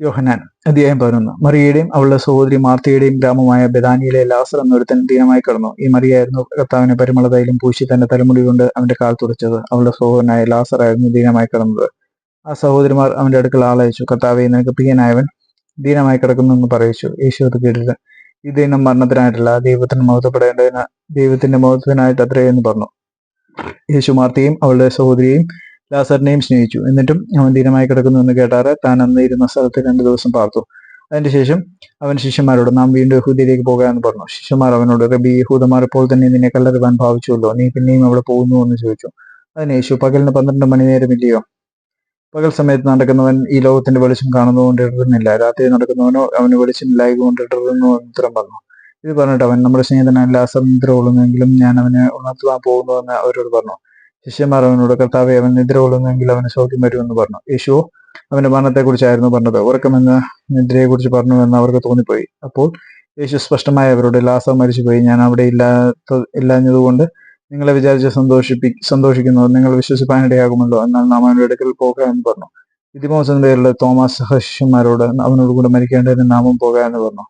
യോഹന്നാൻ അധ്യായം 11. മറിയയുടെയും അവളുടെ സഹോദരി മാർത്തയുടെയും ഗ്രാമമായ ബെഥാനിയിലെ ലാസർ എന്നൊരുത്തൻ ദീനമായി കിടന്നു. ഈ മറിയായിരുന്നു കർത്താവിനെ പരിമള തൈലം പൂശി തന്റെ തലമുടി കൊണ്ട് അവന്റെ കാൽ തുടച്ചത്. അവളുടെ സഹോദരനായ ലാസറായിരുന്നു ദീനമായി കിടന്നത്. ആ സഹോദരിമാർ അവന്റെ അടുക്കൽ ആളയച്ചു. കർത്താവേ, നിനക്ക് പ്രിയനായവൻ ദീനമായി കിടക്കുന്നു എന്ന് പറയിച്ചു. യേശു അത് കേട്ടിട്ട്, ഈ ദീനം മരണത്തിനായിട്ടല്ല, ദൈവത്തിന്റെ മഹത്വത്തിനായിട്ട് അത്രേ എന്ന് പറഞ്ഞു. യേശു മാർത്തയും അവളുടെ സഹോദരിയെയും ലാസറിനെയും സ്നേഹിച്ചു. എന്നിട്ടും അവൻ ദീനമായി കിടക്കുന്നു എന്ന് കേട്ടാറ് താൻ അന്ന് ഇരുന്ന സ്ഥലത്ത് 2 ദിവസം പാർത്തു. അതിന്റെ ശേഷം അവൻ ശിഷ്യന്മാരോട്, നാം വീണ്ടും യഹൂദയിലേക്ക് പോകാമെന്ന് പറഞ്ഞു. ശിഷ്യന്മാർ അവനോട്, റബി, യഹൂദന്മാർ ഇപ്പോൾ തന്നെ നിന്നെ കല്ലെറിയാൻ ഭാവിച്ചുവല്ലോ, നീ പിന്നെയും അവിടെ പോകുന്നു എന്ന് ചോദിച്ചു. അതിന് യേശു, പകലിന് 12 മണി നേരമില്ലയോ? പകൽ സമയത്ത് നടക്കുന്നവൻ ഈ ലോകത്തിന്റെ വെളിച്ചം കാണുന്നതുകൊണ്ട് ഇടറുന്നില്ല, രാത്രി നടക്കുന്നവനോ അവന് വെളിച്ചമില്ലായക കൊണ്ട് ഇടറുന്നു എന്ന് ഉത്തരം പറഞ്ഞു. ഇത് പറഞ്ഞിട്ട് അവൻ, നമ്മുടെ സ്നേഹിതനായ ലാസർ നിദ്ര കൊള്ളുന്നെങ്കിലും ഞാൻ അവനെ ഉണർത്തുവാൻ പോകുന്നുവെന്ന് അവരോട് പറഞ്ഞു. ശിഷ്യന്മാർ അവനോട്, കർത്താവേ, അവൻ നിദ്ര കൊള്ളുന്നെങ്കിൽ അവന് സൗഖ്യം വരുമെന്ന് പറഞ്ഞു. യേശുവോ അവന്റെ മരണത്തെക്കുറിച്ചായിരുന്നു പറഞ്ഞത്, ഉറക്കമെന്ന് നിദ്രയെക്കുറിച്ച് പറഞ്ഞുവെന്ന് അവർക്ക് തോന്നിപ്പോയി. അപ്പോൾ യേശു സ്പഷ്ടമായി അവരോട്, ലാസർ മരിച്ചുപോയി, ഞാൻ അവിടെ ഇല്ലാഞ്ഞതുകൊണ്ട് നിങ്ങളെ വിചാരിച്ച് സന്തോഷിക്കുന്നു, നിങ്ങൾ വിശ്വസിപ്പാനിടയാകുമല്ലോ, എന്നാൽ നാം അവന്റെ അടുക്കൽ പോകാമെന്ന് പറഞ്ഞു. ദിദിമോസ് എന്ന പേരുള്ള തോമസ് ശിഷ്യന്മാരോട്, അവനോട് കൂടെ മരിക്കേണ്ടതിന് നാമും പോകാമെന്ന് പറഞ്ഞു.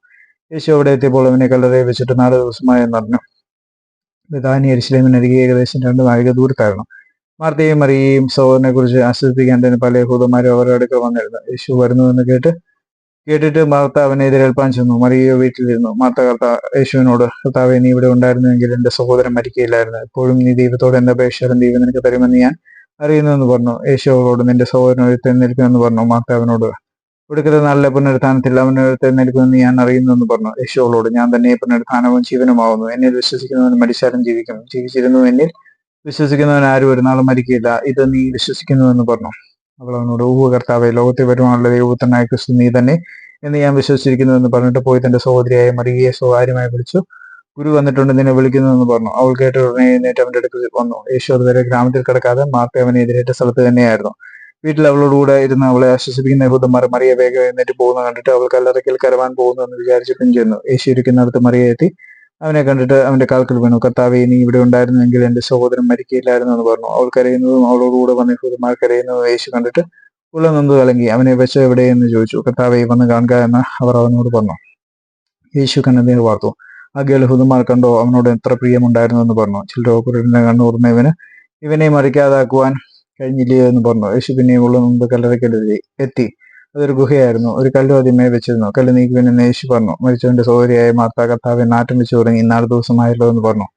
യേശു അവിടെ എത്തിയപ്പോൾ അവനെ കല്ലറയിൽ വെച്ചിട്ട് 4 ദിവസമായി എന്നറിഞ്ഞു. ബെഥാനി യെരൂശലേമിന് അരികെ ഏകദേശം 2 നാഴിക ദൂരത്തായിരുന്നു. മാർത്തയെയും മറിയയെയും സഹോദരനെ കുറിച്ച് ആശ്വസിപ്പിക്കേണ്ടതിന് പല യഹൂദന്മാരും അവരുടെ അടുക്കൽ വന്നിരുന്നു. യേശു വരുന്നുവെന്ന് കേട്ടിട്ട് മാർത്ത അവനെ എതിരേൽപ്പാൻ ചെന്നു. മറിയയോ വീട്ടിലിരുന്നു. മാർത്ത യേശുവിനോട്, കർത്താവേ, നീ ഇവിടെ ഉണ്ടായിരുന്നുവെങ്കിൽ എന്റെ സഹോദരൻ മരിക്കുകയില്ലായിരുന്നു. എപ്പോഴും നീ ദൈവത്തോട് എന്റെ അപേക്ഷയാലും ദൈവം നിനക്ക് തരുമെന്ന് ഞാൻ അറിയുന്നുവെന്ന് പറഞ്ഞു. യേശു അവളോട്, നിന്റെ സഹോദരൻ ഉയർത്തെഴുന്നേൽക്കുമെന്ന് പറഞ്ഞു. മാർത്ത അവനോട്, ഒടുക്കത്തെ നാളിലെ പുനരുത്ഥാനത്തിൽ അവൻ ഉയർത്തെഴുന്നേൽക്കുമെന്ന് ഞാൻ അറിയുന്നുവെന്ന് പറഞ്ഞു. യേശു അവളോട്, ഞാൻ തന്നെ പുനരുത്ഥാനവും ജീവനുമാവുന്നു. എന്നിൽ വിശ്വസിക്കുന്നവൻ മരിച്ചാലും ജീവിക്കും, ജീവിച്ചിരുന്നു എന്നിൽ വിശ്വസിക്കുന്നവൻ ആരും ഒരു നാളും മരിക്കില്ല. ഇത് നീ വിശ്വസിക്കുന്നുവെന്ന് പറഞ്ഞു. അവൾ അവനോട്, ഊഹ കർത്താവേ, ലോകത്തെ വരുവാനുള്ള ദൈവപുത്രനായ ക്രിസ്തു നീ തന്നെ എന്ന് ഞാൻ വിശ്വസിച്ചിരിക്കുന്നു എന്ന് പറഞ്ഞിട്ട് പോയി തന്റെ സഹോദരിയായ മറിയയെ സ്വകാര്യമായി വിളിച്ചു. ഗുരു വന്നിട്ടുണ്ട്, നിന്നെ വിളിക്കുന്നു എന്ന് പറഞ്ഞു. അവൾ കേട്ട ഉടനെ എഴുന്നേറ്റ് അവന്റെ അടുത്ത് വന്നു. യേശു അതുവരെ ഗ്രാമത്തിൽ കിടക്കാതെ മാർത്ത അവനെ എതിരേറ്റ സ്ഥലത്ത് തന്നെയായിരുന്നു. വീട്ടിൽ അവളോടുകൂടെ ഇരുന്ന് അവളെ ആശ്വസിപ്പിക്കുന്ന യഹൂദന്മാർ മറിയ വേഗം എഴുന്നേറ്റ് പോകുന്ന കണ്ടിട്ട് അവൾ കല്ലറയ്ക്കൽ കരവാൻ പോകുന്നു എന്ന് വിചാരിച്ച് പിൻചെന്നു. യേശു ഇരിക്കുന്നിടത്ത് മറിയ എത്തി അവനെ കണ്ടിട്ട് അവന്റെ കാൽക്കൽ വീണു. കർത്താവേ, നീ ഇവിടെ ഉണ്ടായിരുന്നുവെങ്കിൽ എന്റെ സഹോദരൻ മരിക്കുകയില്ലായിരുന്നു എന്ന് പറഞ്ഞു. അവൾ കരയുന്നതും അവളോടുകൂടെ വന്ന യഹൂദന്മാർ കരയുന്നതും യേശു കണ്ടിട്ട് ഉള്ള നൊന്ത് കലങ്ങി. അവനെ വെച്ച് എവിടെയെന്ന് ചോദിച്ചു. കർത്താവേ, വന്ന് കാണുക എന്ന് അവർ അവനോട് പറഞ്ഞു. യേശു കണ്ണുനീർ വാർത്തു. ആകയാൽ യഹൂദന്മാർ കണ്ടോ അവനോട് എത്ര പ്രിയമുണ്ടായിരുന്നു എന്ന് പറഞ്ഞു. ചിലരോ, കുരുടന്റെ കണ്ണൂർന്ന ഇവനെ മറിക്കാതാക്കുവാൻ കഴിഞ്ഞില്ലയോ എന്ന് പറഞ്ഞു. യേശു പിന്നെയും ഉള്ള മുമ്പ് കല്ലറയ്ക്കൽ എത്തി. അതൊരു ഗുഹയായിരുന്നു. ഒരു കല്ലും അതിന്മേൽ വെച്ചിരുന്നു. കല്ല് നീക്കുവിനെന്ന് യേശു പറഞ്ഞു. മരിച്ചവന്റെ സഹോദരിയായ മാർത്ത കർത്താവെ നാറ്റം വെച്ച് തുടങ്ങി, 4 ദിവസമായല്ലോ എന്ന് പറഞ്ഞു.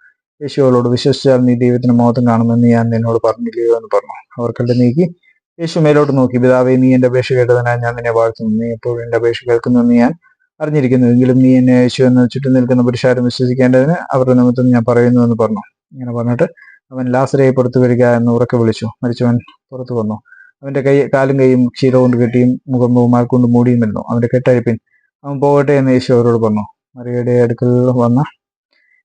യേശു അവളോട്, വിശ്വസിച്ചാൽ നീ ദൈവത്തിന്റെ മഹത്വം കാണുമെന്ന് ഞാൻ നിന്നോട് പറഞ്ഞില്ലയോ എന്ന് പറഞ്ഞു. അവർ കല്ല് നീക്കി. യേശു മേലോട്ട് നോക്കി, പിതാവേ, നീ എന്റെ അപേക്ഷ കേട്ടതിനാൽ ഞാൻ നിന്നെ വാഴ്ത്തുന്നു. നീ എപ്പോഴും എന്റെ അപേക്ഷ കേൾക്കുന്നുവെന്ന് ഞാൻ അറിഞ്ഞിരിക്കുന്നു. എങ്കിലും നീ എന്നെ യേശു എന്ന് ചുറ്റും നിൽക്കുന്ന പുരുഷാരം വിശ്വസിക്കേണ്ടതിന് അവരുടെ നിമിത്തം ഞാൻ പറയുന്നു എന്ന് പറഞ്ഞു. ഇങ്ങനെ പറഞ്ഞിട്ട് അവൻ, ലാസറെ പുറത്തു വരിക എന്ന് ഉറക്കെ വിളിച്ചു. മരിച്ചവൻ പുറത്തു വന്നു. അവന്റെ കാലും കൈയും ക്ഷീര കൊണ്ട് കെട്ടിയും മുഖവും കൊണ്ട് മൂടിയുമിരുന്നു. അവന്റെ കെട്ടഴിപ്പിൻ, അവൻ പോകട്ടെ എന്ന് യേശു അവരോട് പറഞ്ഞു. മറിയയുടെ അടുക്കൽ വന്ന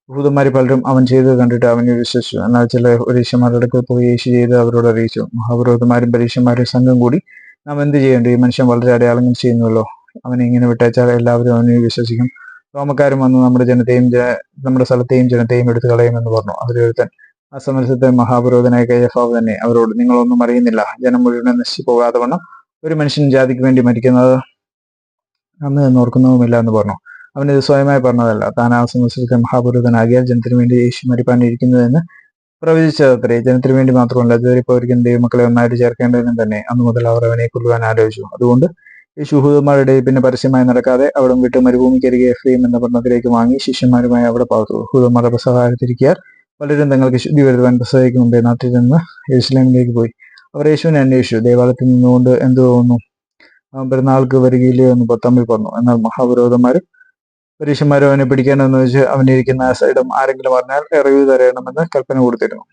യഹൂദന്മാരിൽ പലരും അവൻ ചെയ്തത് കണ്ടിട്ട് അവനെ വിശ്വസിച്ചു. എന്നാൽ ചില പരീക്ഷന്മാരുടെ അടുക്കൽ പോയി യേശു ചെയ്ത് അവരോട് അറിയിച്ചു. മഹാപുരോഹിതന്മാരും പരീക്ഷന്മാരും സംഘം കൂടി, നാം എന്ത് ചെയ്യേണ്ടു? ഈ മനുഷ്യൻ വളരെ അടയാളങ്ങൾ ചെയ്യുന്നുവല്ലോ. അവനെ ഇങ്ങനെ വിട്ടയച്ചാൽ എല്ലാവരും അവനെ വിശ്വസിക്കും. റോമക്കാരും വന്ന് നമ്മുടെ സ്ഥലത്തെയും ജനത്തെയും എടുത്തു കളയുമെന്ന് പറഞ്ഞു. അവരൊരുത്തൻ, ആ സമരത്തെ മഹാപുരോഹിതനായ കയഫാവ് തന്നെ, അവരോട്, നിങ്ങളൊന്നും അറിയുന്നില്ല, ജനം മുഴുവൻ നശിച്ചു പോകാതെ വണ്ണം ഒരു മനുഷ്യൻ ജാതിക്ക് വേണ്ടി മരിക്കുന്നത് അന്ന് എന്ന് ഓർക്കുന്നതുമില്ല എന്ന് പറഞ്ഞു. അവനിത് സ്വയമായി പറഞ്ഞതല്ല, താൻ ആ സമരത്തെ മഹാപുരോഹിതനാകിയാൽ ജനത്തിന് വേണ്ടി യേശു മരിപ്പാനിരിക്കുന്നതെന്ന് പ്രവചിച്ചതത്രേ. ജനത്തിന് വേണ്ടി മാത്രമല്ല, ജോലിപ്പോയിരിക്കുന്ന ദൈവമക്കളെ ഒന്നായിട്ട് ചേർക്കേണ്ടതിനും തന്നെ. അന്നു മുതൽ അവർ അവനെ കൊല്ലുവാൻ ആലോചിച്ചു. അതുകൊണ്ട് യേശു യഹൂദന്മാരുടെ പിന്നെ പരസ്യമായി നടക്കാതെ അവിടം വിട്ട് മരുഭൂമിക്കരികെ എഫ്രയീം എന്ന പട്ടണത്തിലേക്ക് വാങ്ങി ശിഷ്യന്മാരുമായി അവിടെ പാർത്തു. യഹൂദന്മാരുടെ പെസഹ പലരും തങ്ങൾക്ക് ശുദ്ധി വരുത്തുവാൻ പെസഹയ്ക്ക് മുമ്പേ നാട്ടിൽ നിന്ന് യെരൂശലേമിലേക്ക് പോയി. അവർ യേശുവിനെ അന്വേഷിച്ചു. ദേവാലയത്തിൽ നിന്നുകൊണ്ട് എന്ത് തോന്നുന്നു, അവൻ പെരുന്നാൾക്ക് വരികയില്ലയോ എന്ന് തമ്മിൽ പറഞ്ഞു. എന്നാൽ മഹാപുരോഹിതന്മാരും പരീക്ഷന്മാരും അവനെ പിടിക്കണമെന്ന് വെച്ച് അവനിരിക്കുന്ന ഇടം ആരെങ്കിലും അറിഞ്ഞാൽ എറിവ് തരയണമെന്ന് കൽപ്പന കൊടുത്തിരുന്നു.